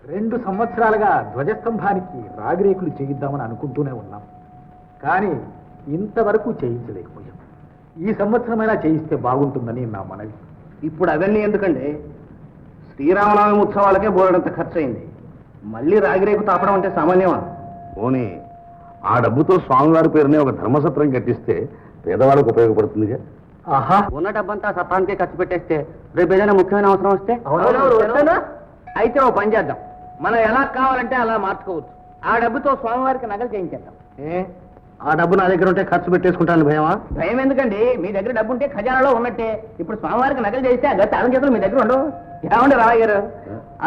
2 సంవత్సరాలుగా ధ్వజస్తంభానికి రాగిరేకులు చేయిద్దామని అనుకుంటూనే ఉన్నాం, కానీ ఇంతవరకు చేయించలేకపోయాం. ఈ సంవత్సరమైనా చేయిస్తే బాగుంటుందని నా మనవి. ఇప్పుడు అవన్నీ ఎందుకండి? శ్రీరామనవమి ఉత్సవాలకే బోలెడంత ఖర్చు అయింది. మళ్ళీ రాగిరేకు తాపడం అంటే సామాన్యమా? పోనీ ఆ డబ్బుతో స్వామివారి పేరునే ఒక ధర్మసత్రం కట్టిస్తే పేదవాళ్ళకు ఉపయోగపడుతుందిగా. ఆహా, ఉన్న డబ్బంతా సత్రానికే ఖర్చు పెట్టేస్తే రేపు ఏదైనా ముఖ్యమైన అవసరం వస్తే అయితే ఓ పని చేద్దాం. మనం ఎలా కావాలంటే అలా మార్చుకోవచ్చు. ఆ డబ్బుతో స్వామివారికి నగలు చేయించేద్దాం. ఆ డబ్బు నా దగ్గర ఉంటే ఖర్చు పెట్టేసుకుంటాను. భయమా? భయం ఎందుకండి? మీ దగ్గర డబ్బు ఉంటే ఖజానాలో ఉన్నట్టే. ఇప్పుడు స్వామివారికి నగలు చేస్తే ఆ గత అలం చేతులు మీ దగ్గర ఉండవు. ఏమండి రావయ్య గారు,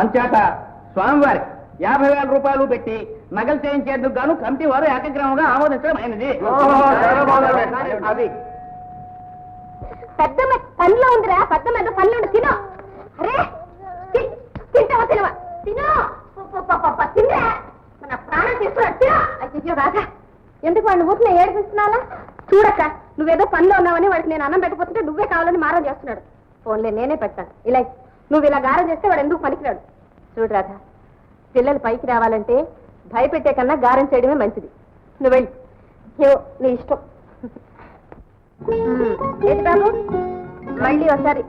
అంచేత స్వామివారి 50,000 రూపాయలు పెట్టి నగలు చేయించేందుకు గాను కమిటీ వారు ఏకగ్రహంగా ఆమోదించడం అయినది. అది పెద్ద పనిలో ఉందిరా, పెద్ద మీద పనులు ఉండి తిను. అరే తింటావా? తినవా? తిను, తినరా, మన ప్రాణం తీసుకురా. తిను. అయ్యో రాజా, ఎందుకు వాడిని ఊపిన ఏడిపిస్తున్నాలా? చూడక్క, నువ్వేదో పనిలో ఉన్నావని వాడికి నేను అన్నం పెట్టకపోతుంటే నువ్వే కావాలని మారం చేస్తున్నాడు. ఫోన్లే నేనే పెడతాను. ఇలా నువ్వు ఇలా గారం చేస్తే వాడు ఎందుకు పనికిరాడు. చూడు రాధా, పిల్లలు పైకి రావాలంటే భయపెట్టే కన్నా గారం చేయడమే మంచిది. నువ్వు వెళ్ళి నీ ఇష్టం. ఏంటి బాబు మళ్ళీ ఒకసారి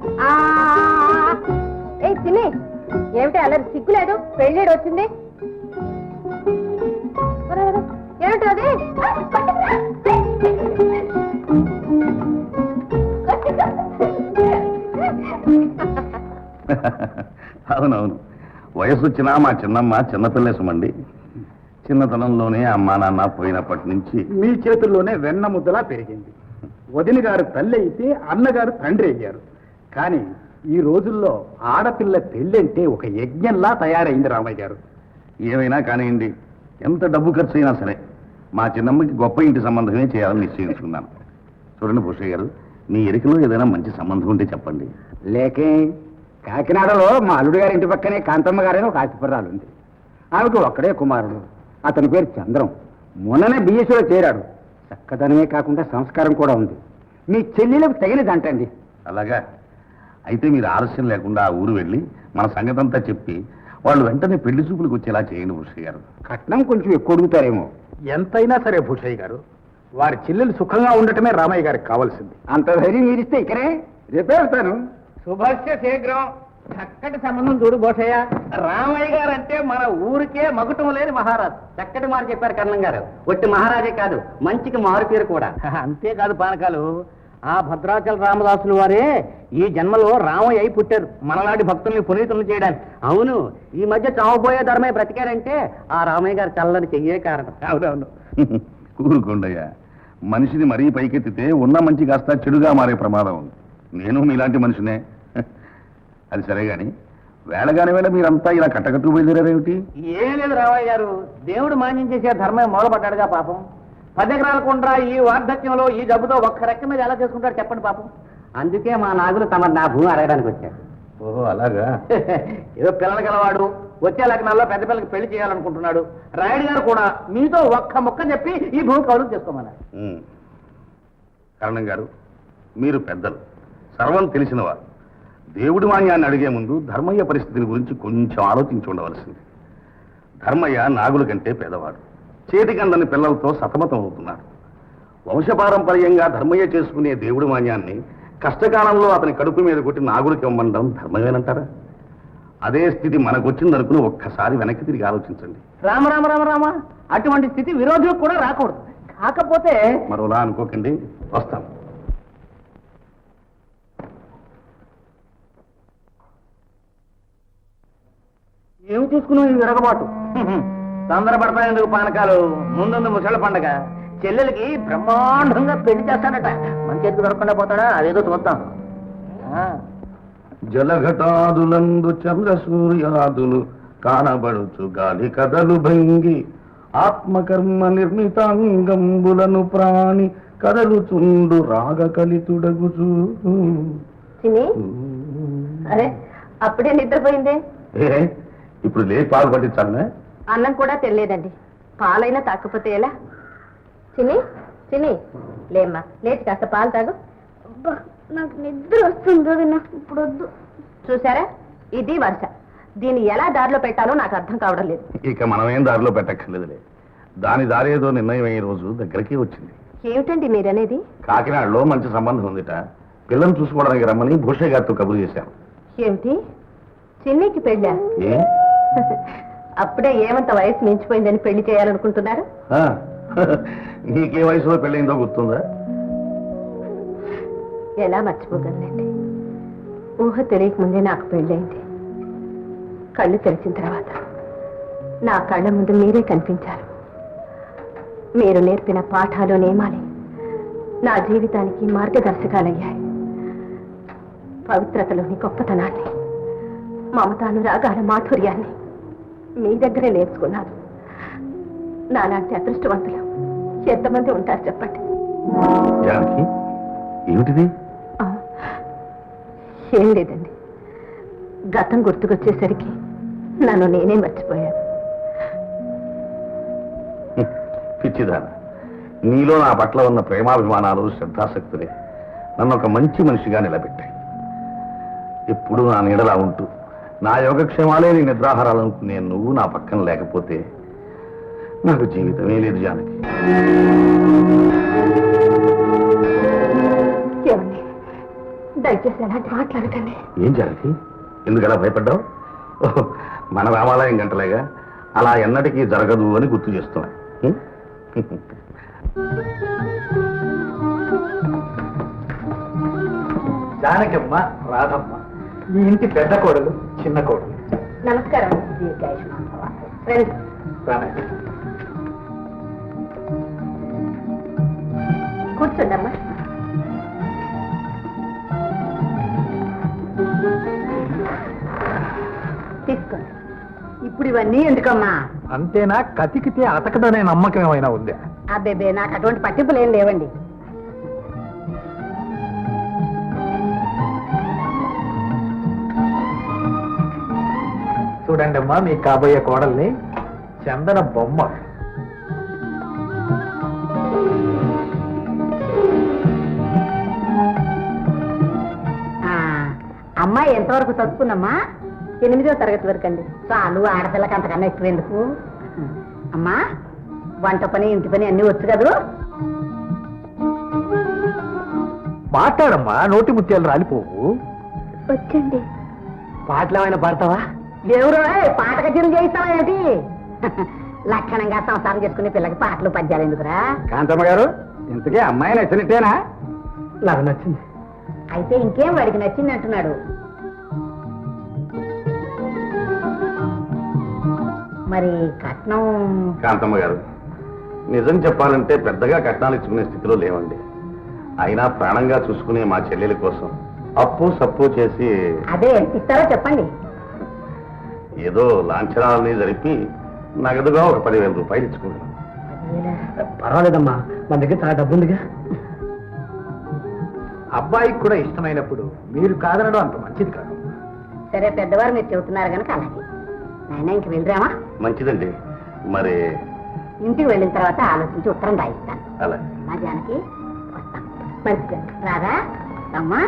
ఏ తిని ఏమిటి అల్లరి? సిగ్గులేదు, పెళ్ళేడు వచ్చింది. ఏమిటి అది? అవునవును, వయసు వచ్చినా మా చిన్నమ్మ చిన్నపిల్లేసమండి. చిన్నతనంలోనే అమ్మా నాన్న పోయినప్పటి నుంచి మీ చేతుల్లోనే వెన్న ముద్దలా పెరిగింది. వదిన గారు తల్లి అయితే అన్నగారు తండ్రి అయ్యారు. కానీ ఈ రోజుల్లో ఆడపిల్ల పెళ్ళంటే ఒక యజ్ఞంలా తయారైంది రామయ్య గారు. ఏమైనా కానివ్వండి, ఎంత డబ్బు ఖర్చు అయినా సరే మా చిన్నమ్మకి గొప్ప ఇంటి సంబంధమే చేయాలని నిశ్చయించుకున్నాను. చూడండి భూషయ్య గారు, మీ ఎరికలో ఏదైనా మంచి సంబంధం ఉంటే చెప్పండి. లేకే కాకినాడలో మా అల్లుడు గారి ఇంటి పక్కనే కాంతమ్మ గారైన ఒక ఆస్తిపరాలు ఉంది. ఆమెకు ఒక్కడే కుమారుడు. అతని పేరు చంద్రం. మొన్ననే బిఎస్సీలో చేరాడు. చక్కదనమే కాకుండా సంస్కారం కూడా ఉంది. మీ చెల్లెలకు తగినదంటండి. అలాగా? అయితే మీరు ఆలస్యం లేకుండా ఆ ఊరు వెళ్ళి మన సంగతంతా చెప్పి వాళ్ళు వెంటనే పెళ్లి చూపులకు వచ్చేలా చేయండి భూషయ్య గారు. కట్నం కొంచెం ఎక్కువ అడుగుతారేమో. ఎంతైనా సరే భూషయ్య గారు, వారి చెల్లెలు సుఖంగా ఉండటమే రామయ్య గారికి కావాల్సింది. అంత ధైర్యం మీరిస్తే ఇక్కడే రేపే వెళ్తాను. శుభస్య శీఘ్రం. చక్కటి సంబంధం చూడు భూషయ్య. రామయ్య గారు అంటే మన ఊరికే మగుటం లేని మహారాజు. చక్కటి మాట చెప్పారు కర్ణం గారు. ఒట్టి మహారాజే కాదు, మంచికి మారు పేరు కూడా. అంతేకాదు పానకాలు, ఆ భద్రాచల రామదాసులు వారే ఈ జన్మలో రామయ్య అయి పుట్టారు, మనలాంటి భక్తుల్ని పునీతులను చేయడానికి. అవును, ఈ మధ్య చావబోయే ధర్మయ్య బ్రతికారంటే ఆ రామయ్య గారు చల్లని చెయ్యే కారణం. అవునవును. కూరుకోండయ్యా, మనిషిని మరీ పైకెత్తితే ఉన్న మంచి కాస్త చెడుగా మారే ప్రమాదం ఉంది. నేను మీలాంటి మనిషినే. అది సరే గాని వేళగాని వేళ మీరంతా ఇలా కట్టకట్టు బయలుదేరారేమిటి? ఏం లేదు రామయ్య గారు, దేవుడు మాన్యం చేసే ధర్మయ్య మొదలుపడ్డాడుగా పాపం. 10 ఎకరాల కుండ్రా ఈ వార్ధక్యంలో ఈ జబ్బుతో ఒక్క రెక్క మీద ఎలా చేసుకుంటారు చెప్పండి పాపం. అందుకే మా నాగులు తమ నా భూమి అడగడానికి వచ్చారు. ఓహో అలాగా? ఏదో పిల్లలు గలవాడు, వచ్చే లగ్నాల్లో పెద్ద పిల్లకి పెళ్లి చేయాలనుకుంటున్నాడు. రాయుడు గారు కూడా మీతో ఒక్క ముక్క చెప్పి ఈ భూమి కౌలు చేసుకోమన్నారు. కరణం గారు, మీరు పెద్దలు, సర్వం తెలిసినవారు. దేవుడి మాన్యాన్ని అడిగే ముందు ధర్మయ్య పరిస్థితిని గురించి కొంచెం ఆలోచించి ఉండవలసింది. ధర్మయ్య నాగుల కంటే పేదవాడు, చేతికందని పిల్లలతో సతమతం అవుతున్నాడు. వంశపారంపర్యంగా ధర్మయ్య చేసుకునే దేవుడి మాన్యాన్ని కష్టకాలంలో అతని కడుపు మీద కొట్టి నాగులకి ఇవ్వమండం ధర్మమేనంటారా? అదే స్థితి మనకొచ్చిందనుకుని ఒక్కసారి వెనక్కి తిరిగి ఆలోచించండి. రామ రామ రామ రామ, అటువంటి స్థితి విరోధులకు కూడా రాకూడదు. కాకపోతే మరోలా అనుకోకండి, వస్తాం. ఏమి చూసుకున్నావు ఈ విరగబాటు? తొందరపడతాయందుకు పానకాలు. ముందుంది ముసళ్ళ పండగ. చెల్లెలకి బ్రహ్మాండంగా పెళ్లి చేస్తాడట. మన చేతికి దొరకకుండా పోతాడా? అదేదో చూద్దాం. జలఘటాదులందు చంద్ర సూర్యాదులు కానబడుచు గాలి కథలు భంగి ఆత్మకర్మ నిర్మితాంగంబులను ప్రాణి కథలు చుండు రాగ కలితుడగుచు. అరే అప్పుడే నిద్రపోయిందే. ఇప్పుడు లే పాలు పట్టించాలనే? అన్నం కూడా తెలియదండి. పాలైనా తాకపోతే ఎలా? చిన్ని చిన్ని లేమ్మా, లేచి కాస్త పాలు తాగు. నాకు నిద్ర వస్తుంది, నాకు ఇప్పుడు వద్దు. చూసారా, ఇది వర్ష. దీన్ని ఎలా దారిలో పెట్టాలో నాకు అర్థం కావడం లేదు. ఇక మనమేం దారిలో పెట్టక్కర్లేదులే. దాని దారేదో నిర్ణయం అయ్యే రోజు దగ్గరికి వచ్చింది. ఏమిటండి మీరనేది? కాకినాడలో మంచి సంబంధం ఉందిట. పిల్లని చూసుకోవడానికి రమ్మని భూషయ్య గారితో కబురు చేశాను. ఏమిటి, చిన్నికి పెళ్ళా? ఏ అప్పుడే ఏమంత వయసు మించిపోయిందని పెళ్లి చేయాలనుకుంటున్నారు? ఆ, నీకే వయసులో పెళ్ళయిందో గుర్తుందా? ఎలా మర్చిపోగలనండి? ఊహ తెలియకముందే నాకు పెళ్ళైంది. కళ్ళు తెరిచిన తర్వాత నా కళ్ళ ముందు మీరే కనిపించారు. మీరు నేర్పిన పాఠాలు నియమాలే నా జీవితానికి మార్గదర్శకాలయ్యాయి. పవిత్రతలోని గొప్పతనాన్ని, మమతానురాగాల మాధుర్యాన్ని మీ దగ్గరే నేర్చుకున్నాను. నాలాంటి అదృష్టవంతులు ఎంతమంది ఉంటారు చెప్పండి. జానకి, ఏమిటిది? ఆ, ఏం లేదండి. గతం గుర్తుకొచ్చేసరికి నన్ను నేనే మర్చిపోయాను. పిచ్చిదాన, నీలో నా పట్ల ఉన్న ప్రేమాభిమానాలు, శ్రద్ధాశక్తులే నన్ను ఒక మంచి మనిషిగా నిలబెట్టాయి. ఎప్పుడు నా నీడలా ఉంటూ నా యోగక్షేమాలే నీ నిద్రాహారాలనుకునే నువ్వు నా పక్కన లేకపోతే నాకు జీవితమే లేదు జానకి. ఏమండి, దయచేసి అలాంటి మాట్లాడకండి. ఏం జానకి, ఎందుకు అలా భయపడ్డావు? ఓహ్, మన రామాలయం గంటలేగా, అలా ఎన్నటికీ జరగదు అని గుర్తు చేస్తున్నా. జానకమ్మ, రాధమ్మ, ఈ ఇంటి పెద్ద కోడలు, చిన్న కోడలు. నమస్కారం. రండి. రానయ్య. కూర్చోండమ్మా. తీసుకోండి. ఇప్పుడు ఇవన్నీ ఎందుకమ్మా? అంతేనా, కతికితే అతకదనే నమ్మకం ఏమైనా ఉందా? అబ్బేబే, నాకు అటువంటి పట్టింపులు ఏం లేవండి. చూడండి అమ్మా, మీ కాబోయే కోడల్ని, చందన బొమ్మ. అమ్మాయి ఎంతవరకు చదువుకున్నమ్మా? 8వ తరగతి వరకు అండి. చాలు, ఆడపిల్లకి అంతకన్నా ఎక్కువ ఎందుకు? అమ్మా, వంట పని, ఇంటి పని అన్నీ వచ్చు కదూ? మాట్లాడమ్మా, నోటి ముత్యాలు రాలిపోవు. వచ్చండి. పాటలు ఏమైనా పాడతావా? దేవుడు, పాట కచేరీలు చేయిస్తావా ఏంటి? లక్షణంగా సంసారం చేసుకునే పిల్లకి పాటలు పద్యాలు ఎందుకురా? కాంతమ్మ గారు, ఇంతకీ అమ్మాయి నచ్చినట్టేనా? నాకు నచ్చింది. అయితే ఇంకేం, వాడికి నచ్చింది అంటున్నాడు. మరి కట్నం? కాంతమ్మ గారు, నిజం చెప్పాలంటే పెద్దగా కట్నాలు ఇచ్చుకునే స్థితిలో లేవండి. అయినా ప్రాణంగా చూసుకునే మా చెల్లెల కోసం అప్పు సప్పు చేసి అదే ఎంత ఇస్తారో చెప్పండి. ఏదో లాంఛనాలని జరిపి నగదుగా ఒక 10,000 రూపాయలు ఇచ్చుకున్నాను. పర్వాలేదమ్మా, మన దగ్గర చాలా డబ్బు ఉందిగా. అబ్బాయికి కూడా ఇష్టమైనప్పుడు మీరు కాదనడం అంత మంచిది కాదు. సరే, పెద్దవారు మీరు చెబుతున్నారు కనుక అలాగే. నాయన, ఇంక వెళ్ళరామా? మంచిదండి. మరి ఇంటికి వెళ్ళిన తర్వాత ఆలోచించి ఉత్తరం రాయిస్తాను. అలా మా జానకి, వస్తాను. మంచిది. రాదా అమ్మా?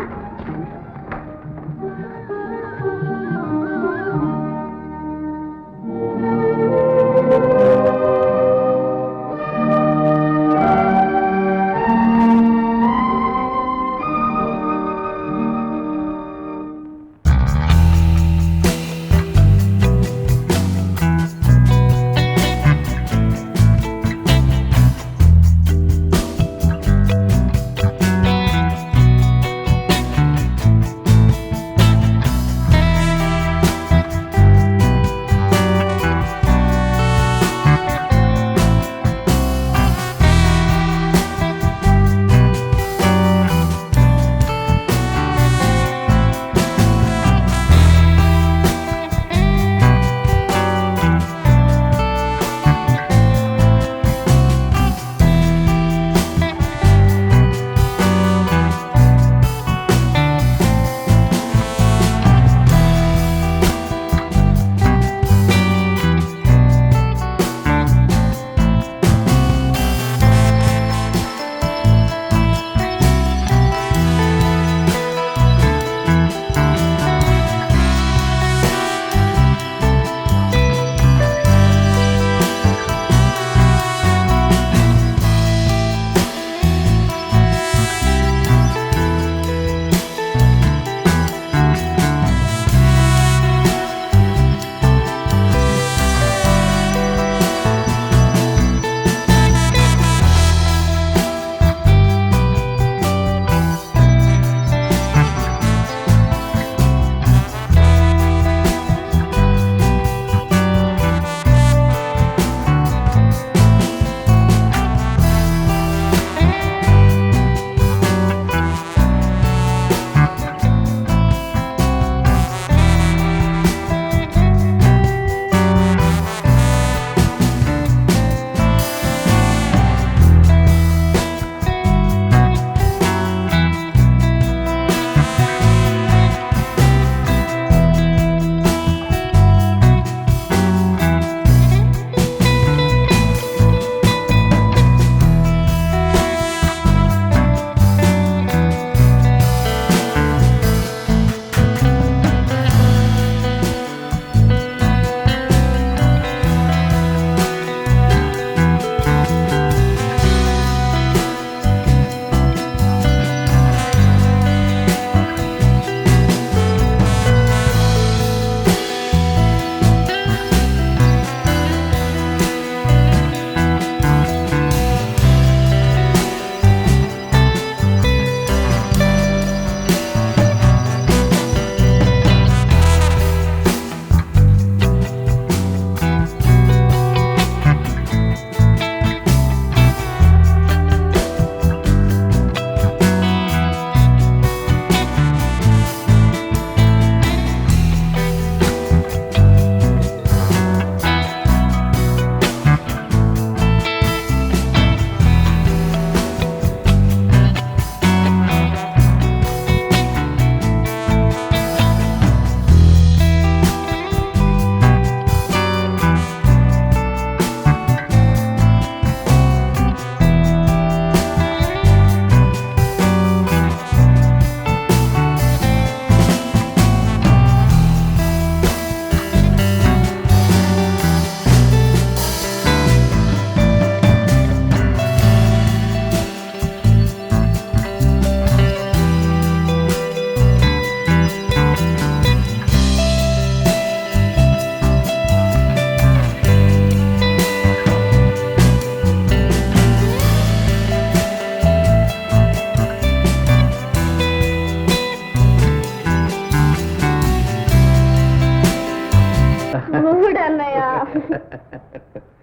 అన్నయ్య